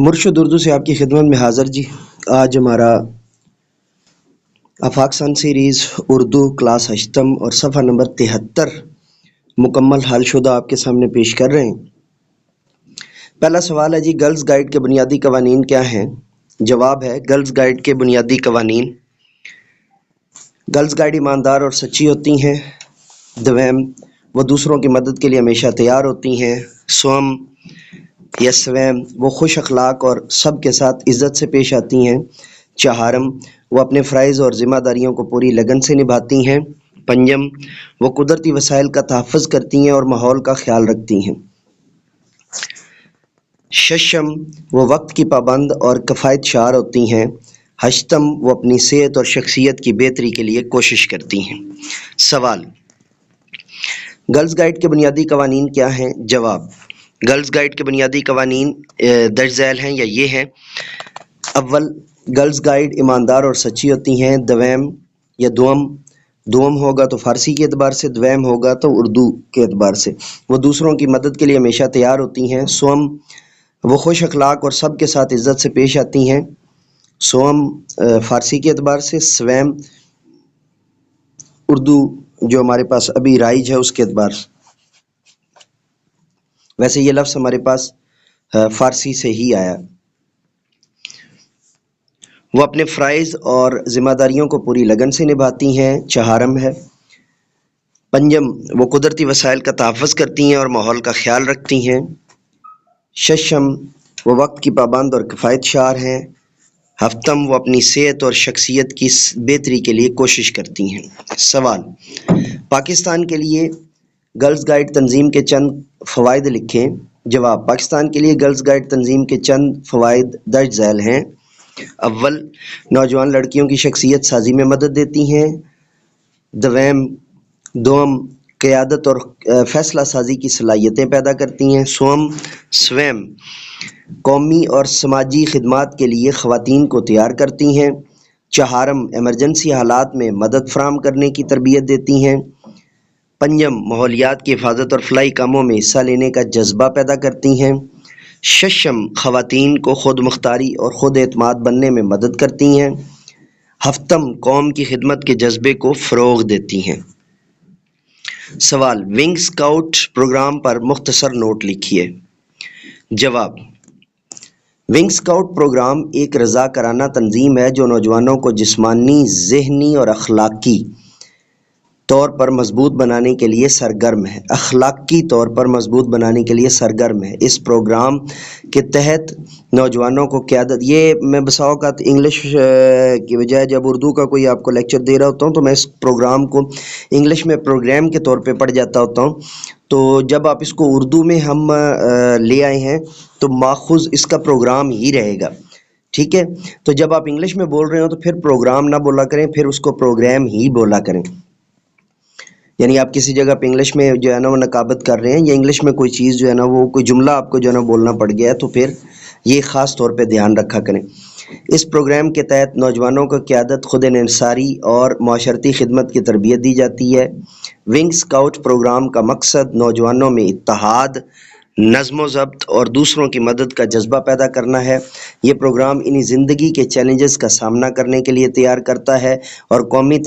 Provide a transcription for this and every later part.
مرشد اردو سے آپ کی خدمت میں حاضر جی۔ آج ہمارا آفاق سن سیریز اردو کلاس ہشتم اور صفحہ نمبر 73 مکمل حل شدہ آپ کے سامنے پیش کر رہے ہیں۔ پہلا سوال ہے جی، گرلز گائیڈ کے بنیادی قوانین کیا ہیں؟ جواب ہے گرلز گائیڈ کے بنیادی قوانین: گرلز گائیڈ ایماندار اور سچی ہوتی ہیں۔ دویم، وہ دوسروں کی مدد کے لیے ہمیشہ تیار ہوتی ہیں۔ سوم یا سویم، وہ خوش اخلاق اور سب کے ساتھ عزت سے پیش آتی ہیں۔ چہارم، وہ اپنے فرائض اور ذمہ داریوں کو پوری لگن سے نبھاتی ہیں۔ پنجم، وہ قدرتی وسائل کا تحفظ کرتی ہیں اور ماحول کا خیال رکھتی ہیں۔ ششم، وہ وقت کی پابند اور کفایت شعار ہوتی ہیں۔ ہشتم، وہ اپنی صحت اور شخصیت کی بہتری کے لیے کوشش کرتی ہیں۔ سوال: گرلز گائیڈ کے بنیادی قوانین کیا ہیں؟ جواب: گرلز گائیڈ کے بنیادی قوانین درج ذیل ہیں یا یہ ہیں: اول، گرلز گائیڈ ایماندار اور سچی ہوتی ہیں۔ دویم یا دوم ہوگا تو فارسی کے اعتبار سے، دویم ہوگا تو اردو کے اعتبار سے، وہ دوسروں کی مدد کے لیے ہمیشہ تیار ہوتی ہیں۔ سوم، وہ خوش اخلاق اور سب کے ساتھ عزت سے پیش آتی ہیں۔ سوم فارسی کے اعتبار سے، سویم اردو جو ہمارے پاس ابھی رائج ہے اس کے اعتبار سے۔ ویسے یہ لفظ ہمارے پاس فارسی سے ہی آیا۔ وہ اپنے فرائض اور ذمہ داریوں کو پوری لگن سے نبھاتی ہیں۔ چہارم ہے۔ پنجم، وہ قدرتی وسائل کا تحفظ کرتی ہیں اور ماحول کا خیال رکھتی ہیں۔ ششم، وہ وقت کی پابند اور کفایت شعار ہیں۔ ہفتم، وہ اپنی صحت اور شخصیت کی بہتری کے لیے کوشش کرتی ہیں۔ سوال: پاکستان کے لیے گرلز گائیڈ تنظیم کے چند فوائد لکھیں۔ جواب: پاکستان کے لیے گرلز گائیڈ تنظیم کے چند فوائد درج ذیل ہیں۔ اول، نوجوان لڑکیوں کی شخصیت سازی میں مدد دیتی ہیں۔ دوم، قیادت اور فیصلہ سازی کی صلاحیتیں پیدا کرتی ہیں۔ سویم، قومی اور سماجی خدمات کے لیے خواتین کو تیار کرتی ہیں۔ چہارم، ایمرجنسی حالات میں مدد فراہم کرنے کی تربیت دیتی ہیں۔ پنجم، ماحولیات کی حفاظت اور فلاحی کاموں میں حصہ لینے کا جذبہ پیدا کرتی ہیں۔ ششم، خواتین کو خود مختاری اور خود اعتماد بننے میں مدد کرتی ہیں۔ ہفتم، قوم کی خدمت کے جذبے کو فروغ دیتی ہیں۔ سوال: ونگ اسکاؤٹ پروگرام پر مختصر نوٹ لکھیے۔ جواب: ونگ اسکاؤٹ پروگرام ایک رضاکارانہ تنظیم ہے جو نوجوانوں کو جسمانی، ذہنی اور اخلاقی طور پر مضبوط بنانے کے لیے سرگرم ہے۔ اس پروگرام کے تحت نوجوانوں کو قیادت، یہ میں بسا اوقات انگلش کی بجائے جب اردو کا کوئی آپ کو لیکچر دے رہا ہوتا ہوں تو میں اس پروگرام کو انگلش میں پروگرام کے طور پہ پڑھ جاتا ہوتا ہوں، تو جب آپ اس کو اردو میں ہم لے آئے ہیں تو ماخوذ اس کا پروگرام ہی رہے گا، ٹھیک ہے؟ تو جب آپ انگلش میں بول رہے ہو تو پھر پروگرام نہ بولا کریں، پھر اس کو پروگرام ہی بولا کریں۔ یعنی آپ کسی جگہ پہ انگلش میں جو ہے نا وہ نقابت کر رہے ہیں یا انگلش میں کوئی چیز جو ہے نا وہ کوئی جملہ آپ کو جو ہے نا بولنا پڑ گیا ہے تو پھر یہ خاص طور پہ دھیان رکھا کریں۔ اس پروگرام کے تحت نوجوانوں کو قیادت، خود انحصاری اور معاشرتی خدمت کی تربیت دی جاتی ہے۔ ونگ اسکاؤٹ پروگرام کا مقصد نوجوانوں میں اتحاد، نظم و ضبط اور دوسروں کی مدد کا جذبہ پیدا کرنا ہے۔ یہ پروگرام انہی زندگی کے چیلنجز کا سامنا کرنے کے لیے تیار کرتا ہے اور قومی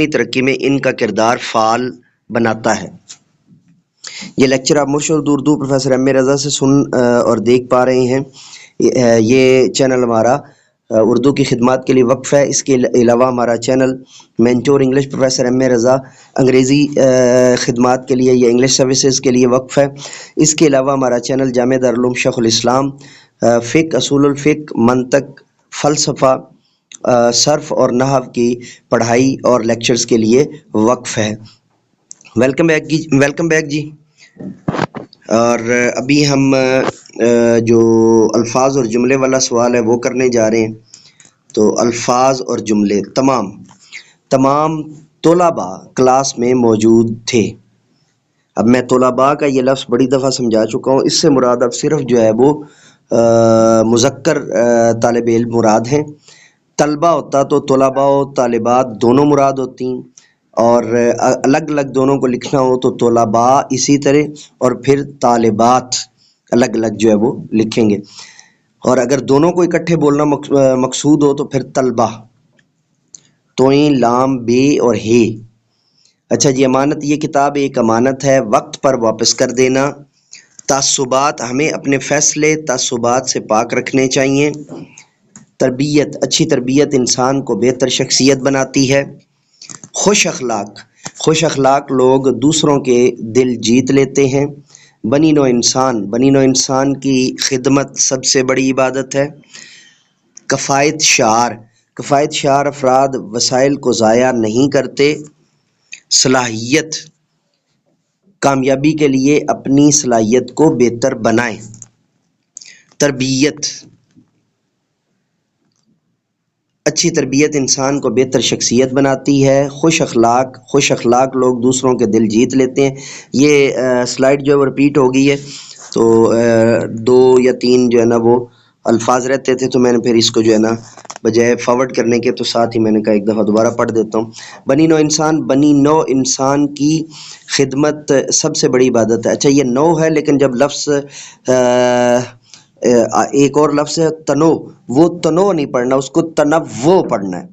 ترقی میں ان کا کردار فعال بناتا ہے۔ یہ لیکچر آپ مرشد اردو پروفیسر ایم اے رضا سے سن اور دیکھ پا رہے ہیں۔ یہ چینل ہمارا اردو کی خدمات کے لیے وقف ہے۔ اس کے علاوہ ہمارا channel mentor English professor M A Raza انگریزی خدمات کے لیے یا انگلش سروسز کے لیے وقف ہے۔ اس کے علاوہ ہمارا چینل جامعہ دارالعلوم شیخ الاسلام فقہ، اصول الفقہ، منطق، فلسفہ، صرف اور نحو کی پڑھائی اور لیکچرز کے لیے وقف ہے۔ ویلکم بیک جی۔ اور ابھی ہم جو الفاظ اور جملے والا سوال ہے وہ کرنے جا رہے ہیں۔ تو الفاظ اور جملے: تمام طلباء کلاس میں موجود تھے۔ اب میں طلباء کا یہ لفظ بڑی دفعہ سمجھا چکا ہوں، اس سے مراد اب صرف جو ہے وہ مذکر طالب علم مراد ہیں۔ طلبہ ہوتا تو طلباء و طالبات دونوں مراد ہوتی، اور الگ الگ دونوں کو لکھنا ہو تو طلباء اسی طرح اور پھر طالبات الگ الگ جو ہے وہ لکھیں گے. اور اگر دونوں کو اکٹھے بولنا مقصود ہو تو پھر طلبہ، توئیں لام بے اور ہے. اچھا جی، امانت، یہ کتاب ایک امانت ہے، وقت پر واپس کر دینا. تعصبات، ہمیں اپنے فیصلے تعصبات سے پاک رکھنے چاہیے. تربیت، اچھی تربیت انسان کو بہتر شخصیت بناتی ہے. خوش اخلاق، خوش اخلاق لوگ دوسروں کے دل جیت لیتے ہیں. بنی نوع انسان، بنی نوع انسان کی خدمت سب سے بڑی عبادت ہے. کفایت شعار، کفایت شعار افراد وسائل کو ضائع نہیں کرتے. صلاحیت، کامیابی کے لیے اپنی صلاحیت کو بہتر بنائیں. تربیت، اچھی تربیت انسان کو بہتر شخصیت بناتی ہے. خوش اخلاق، خوش اخلاق لوگ دوسروں کے دل جیت لیتے ہیں. یہ سلائیڈ جو ہے وہ رپیٹ ہو گئی ہے، تو 2 یا 3 جو ہے نا وہ الفاظ رہتے تھے، تو میں نے پھر اس کو جو ہے نا بجائے فارورڈ کرنے کے تو ساتھ ہی میں نے کہا ایک دفعہ دوبارہ پڑھ دیتا ہوں. بنی نوع انسان، بنی نوع انسان کی خدمت سب سے بڑی عبادت ہے. اچھا یہ نو ہے، لیکن جب لفظ ایک اور لفظ ہے تنو، وہ تنو نہیں پڑھنا، اس کو تنوع پڑھنا ہے.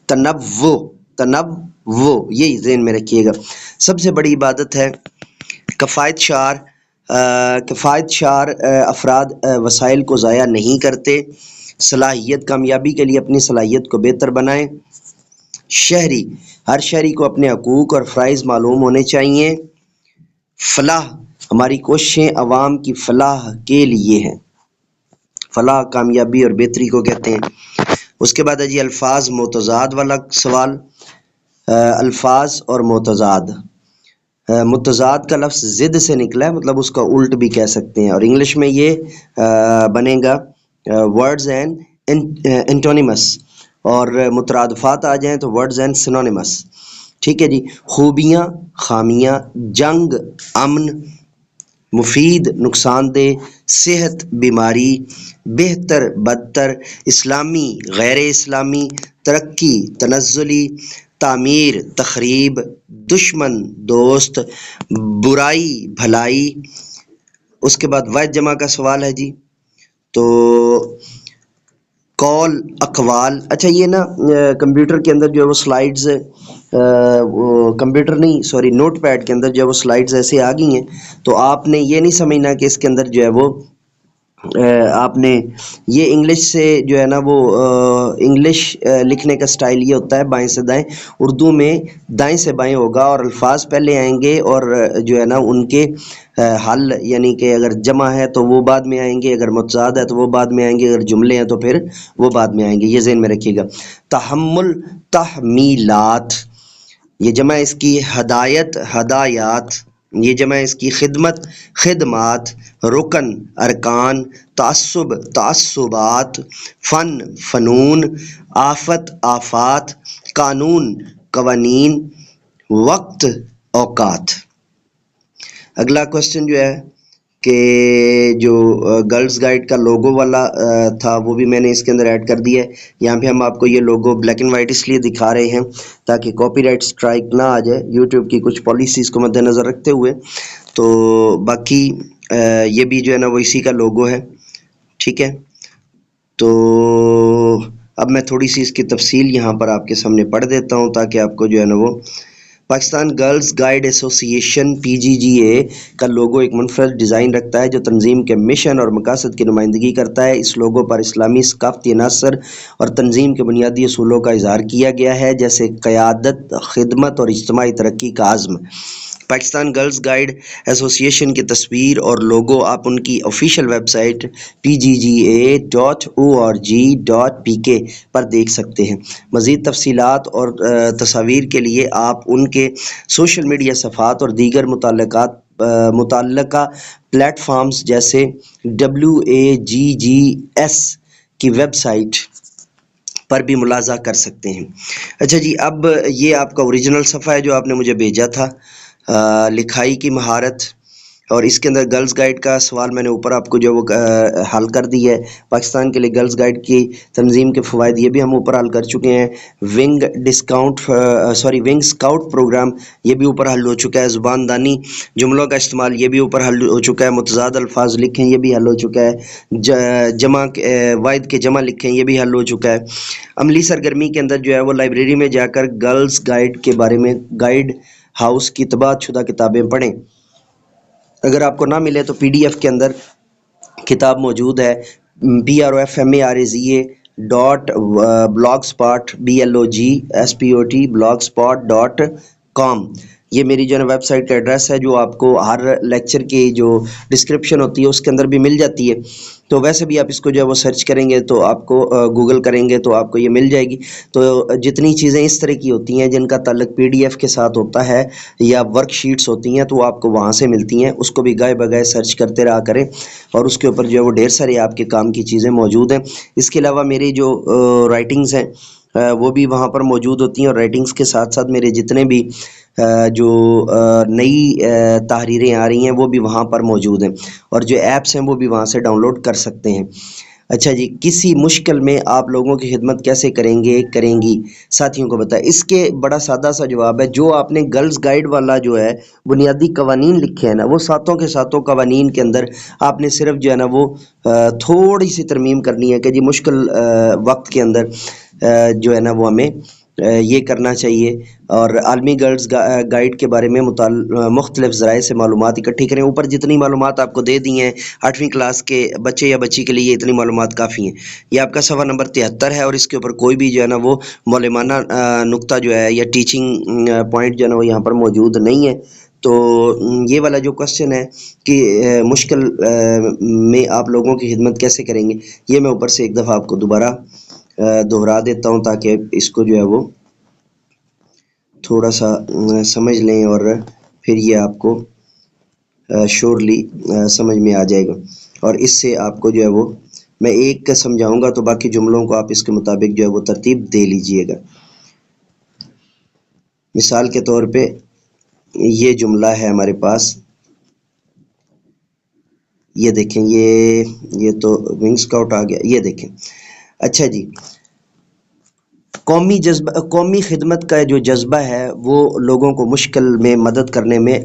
تنوع، تنوع، یہی ذہن میں رکھیے گا. سب سے بڑی عبادت ہے. کفایت شعار، کفایت شعار افراد وسائل کو ضائع نہیں کرتے. صلاحیت، کامیابی کے لیے اپنی صلاحیت کو بہتر بنائیں. شہری، ہر شہری کو اپنے حقوق اور فرائض معلوم ہونے چاہیے. فلاح، ہماری کوششیں عوام کی فلاح کے لیے ہیں. فلاح کامیابی اور بہتری کو کہتے ہیں. اس کے بعد ہے جی الفاظ متضاد والا سوال. الفاظ اور متضاد، متضاد کا لفظ ضد سے نکلا ہے، مطلب اس کا الٹ بھی کہہ سکتے ہیں، اور انگلش میں یہ بنے گا ورڈز اینڈ انٹونیمس، اور مترادفات آ جائیں تو ورڈز اینڈ سینونیمس. ٹھیک ہے جی. خوبیاں، خامیاں، جنگ، امن، مفید، نقصان دہ، صحت، بیماری، بہتر، بدتر، اسلامی، غیر اسلامی، ترقی، تنزلی، تعمیر، تخریب، دشمن، دوست، برائی، بھلائی. اس کے بعد واحد جمع کا سوال ہے جی، تو قول، اقوال. اچھا یہ نا کمپیوٹر کے اندر جو ہے وہ سلائیڈز، کمپیوٹر نہیں سوری نوٹ پیڈ کے اندر جو ہے وہ سلائیڈز ایسے آ گئی ہیں، تو آپ نے یہ نہیں سمجھنا کہ اس کے اندر جو ہے وہ آپ نے یہ انگلش سے جو ہے نا وہ انگلش لکھنے کا سٹائل یہ ہوتا ہے بائیں سے دائیں. اردو میں دائیں سے بائیں ہوگا، اور الفاظ پہلے آئیں گے، اور جو ہے نا ان کے حل، یعنی کہ اگر جمع ہے تو وہ بعد میں آئیں گے، اگر متضاد ہے تو وہ بعد میں آئیں گے، اگر جملے ہیں تو پھر وہ بعد میں آئیں گے. یہ ذہن میں رکھیے گا. تحمل، تحمیلات، یہ جمع اس کی ہدایت، ہدایات، یہ جمع اس کی خدمت، خدمات، رکن، ارکان، تعصب، تعصبات، فن، فنون، آفت، آفات، قانون، قوانین، وقت، اوقات. اگلا کوشچن جو ہے کہ جو گرلز گائیڈ کا لوگو والا تھا وہ بھی میں نے اس کے اندر ایڈ کر دیا ہے. یہاں پہ ہم آپ کو یہ لوگو بلیک اینڈ وائٹ اس لیے دکھا رہے ہیں تاکہ کاپی رائٹ اسٹرائک نہ آ جائے، یوٹیوب کی کچھ پالیسیز کو مد نظر رکھتے ہوئے. تو باقی یہ بھی جو ہے نا وہ اسی کا لوگو ہے. ٹھیک ہے، تو اب میں تھوڑی سی اس کی تفصیل یہاں پر آپ کے سامنے پڑھ دیتا ہوں تاکہ آپ کو جو ہے نا وہ پاکستان گرلز گائیڈ ایسوسی ایشن PGGA کا لوگو ایک منفرد ڈیزائن رکھتا ہے جو تنظیم کے مشن اور مقاصد کی نمائندگی کرتا ہے. اس لوگو پر اسلامی ثقافتی عناصر اور تنظیم کے بنیادی اصولوں کا اظہار کیا گیا ہے، جیسے قیادت، خدمت اور اجتماعی ترقی کا عزم. پاکستان گرلز گائیڈ ایسوسی ایشن کی تصویر اور لوگو آپ ان کی آفیشیل ویب سائٹ pgga.org.pk پر دیکھ سکتے ہیں. مزید تفصیلات اور تصاویر کے لیے آپ ان کے سوشل میڈیا صفحات اور دیگر متعلقہ پلیٹ فارمز جیسے WAGGS کی ویب سائٹ پر بھی ملاحظہ کر سکتے ہیں. اچھا جی، اب یہ آپ کا اوریجنل صفحہ ہے جو آپ نے مجھے بھیجا تھا. لکھائی کی مہارت، اور اس کے اندر گرلز گائیڈ کا سوال میں نے اوپر آپ کو جو وہ حل کر دی ہے. پاکستان کے لیے گرلز گائیڈ کی تنظیم کے فوائد یہ بھی ہم اوپر حل کر چکے ہیں. ونگ اسکاؤٹ پروگرام یہ بھی اوپر حل ہو چکا ہے. زبان دانی جملوں کا استعمال یہ بھی اوپر حل ہو چکا ہے. متضاد الفاظ لکھیں یہ بھی حل ہو چکا ہے. جمع واحد کے جمع لکھیں یہ بھی حل ہو چکا ہے. عملی سرگرمی کے اندر جو ہے وہ لائبریری میں جا کر گرلز گائیڈ کے بارے میں گائیڈ ہاؤس کی طباعت شدہ کتابیں پڑھیں. اگر آپ کو نہ ملے تو PDF کے اندر کتاب موجود ہے. PROFMARZA.blogspot.com. یہ میری جو ہے ویب سائٹ کا ایڈریس ہے جو آپ کو ہر لیکچر کی جو ڈسکرپشن ہوتی ہے اس کے اندر بھی مل جاتی ہے. تو ویسے بھی آپ اس کو جو ہے وہ سرچ کریں گے تو آپ کو گوگل کریں گے تو آپ کو یہ مل جائے گی. تو جتنی چیزیں اس طرح کی ہوتی ہیں جن کا تعلق PDF کے ساتھ ہوتا ہے یا ورک شیٹس ہوتی ہیں تو وہ آپ کو وہاں سے ملتی ہیں. اس کو بھی گائے بگائے سرچ کرتے رہا کریں اور اس کے اوپر جو ہے وہ ڈھیر سارے آپ کے کام کی چیزیں موجود ہیں. اس کے علاوہ میری جو رائٹنگز ہیں وہ بھی وہاں پر موجود ہوتی ہیں. اور رائٹنگز کے ساتھ ساتھ میرے جتنے بھی جو نئی تحریریں آ رہی ہیں وہ بھی وہاں پر موجود ہیں. اور جو ایپس ہیں وہ بھی وہاں سے ڈاؤن لوڈ کر سکتے ہیں. اچھا جی, کسی مشکل میں آپ لوگوں کی خدمت کیسے کریں گی ساتھیوں کو بتائیں. اس کے بڑا سادہ سا جواب ہے. جو آپ نے گرلز گائیڈ والا جو ہے بنیادی قوانین لکھے ہیں نا وہ ساتوں کے ساتوں قوانین کے اندر آپ نے صرف جو ہے نا وہ تھوڑی سی ترمیم کرنی ہے کہ جی مشکل وقت کے اندر جو ہے نا وہ ہمیں یہ کرنا چاہیے. اور عالمی گرلز گائیڈ کے بارے میں مختلف ذرائع سے معلومات اکٹھی کریں. اوپر جتنی معلومات آپ کو دے دی ہیں 8ویں کلاس کے بچے یا بچی کے لیے اتنی معلومات کافی ہیں. یہ آپ کا صفحہ نمبر 73 ہے اور اس کے اوپر کوئی بھی جو ہے نا وہ معلمانہ نقطہ جو ہے یا ٹیچنگ پوائنٹ جو ہے نا وہ یہاں پر موجود نہیں ہے. تو یہ والا جو کوشچن ہے کہ مشکل میں آپ لوگوں کی خدمت کیسے کریں گے, یہ میں اوپر سے ایک دفعہ آپ کو دوبارہ دہرا دیتا ہوں تاکہ اس کو جو ہے وہ تھوڑا سا سمجھ لیں اور پھر یہ آپ کو شورلی سمجھ میں آ جائے گا. اور اس سے آپ کو جو ہے وہ میں ایک کا سمجھاؤں گا تو باقی جملوں کو آپ اس کے مطابق جو ہے وہ ترتیب دے لیجئے گا. مثال کے طور پہ یہ جملہ ہے ہمارے پاس, یہ دیکھیں یہ تو ونگ اسکاؤٹ آ گیا. یہ دیکھیں اچھا جی, قومی خدمت کا جو جذبہ ہے وہ لوگوں کو مشکل میں مدد کرنے میں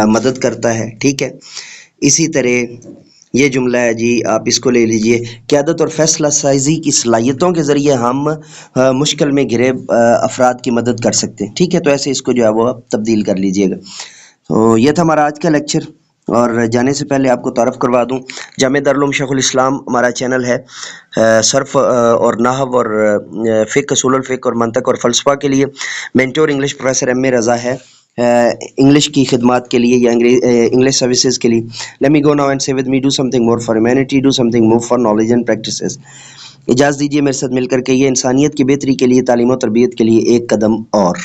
مدد کرتا ہے. ٹھیک ہے, اسی طرح یہ جملہ ہے جی, آپ اس کو لے لیجئے. قیادت اور فیصلہ سازی کی صلاحیتوں کے ذریعے ہم مشکل میں گھرے افراد کی مدد کر سکتے ہیں. ٹھیک ہے, تو ایسے اس کو جو ہے وہ تبدیل کر لیجئے گا. تو یہ تھا ہمارا آج کا لیکچر. اور جانے سے پہلے آپ کو تعارف کروا دوں, جامعہ دارالعلوم شیخ الاسلام ہمارا چینل ہے. صرف اور نحو اور فقہ, اصول الفقہ اور منطق اور فلسفہ کے لیے مینٹور انگلش پروفیسر M.A. رضا ہے. انگلش کی خدمات کے لیے یا انگلش سروسز کے لیے. Let me go now and say with me, do something more for humanity, do something more for knowledge and practices. اجازت دیجیے میرے ساتھ مل کر کے یہ انسانیت کی بہتری کے لیے, تعلیم و تربیت کے لیے ایک قدم اور.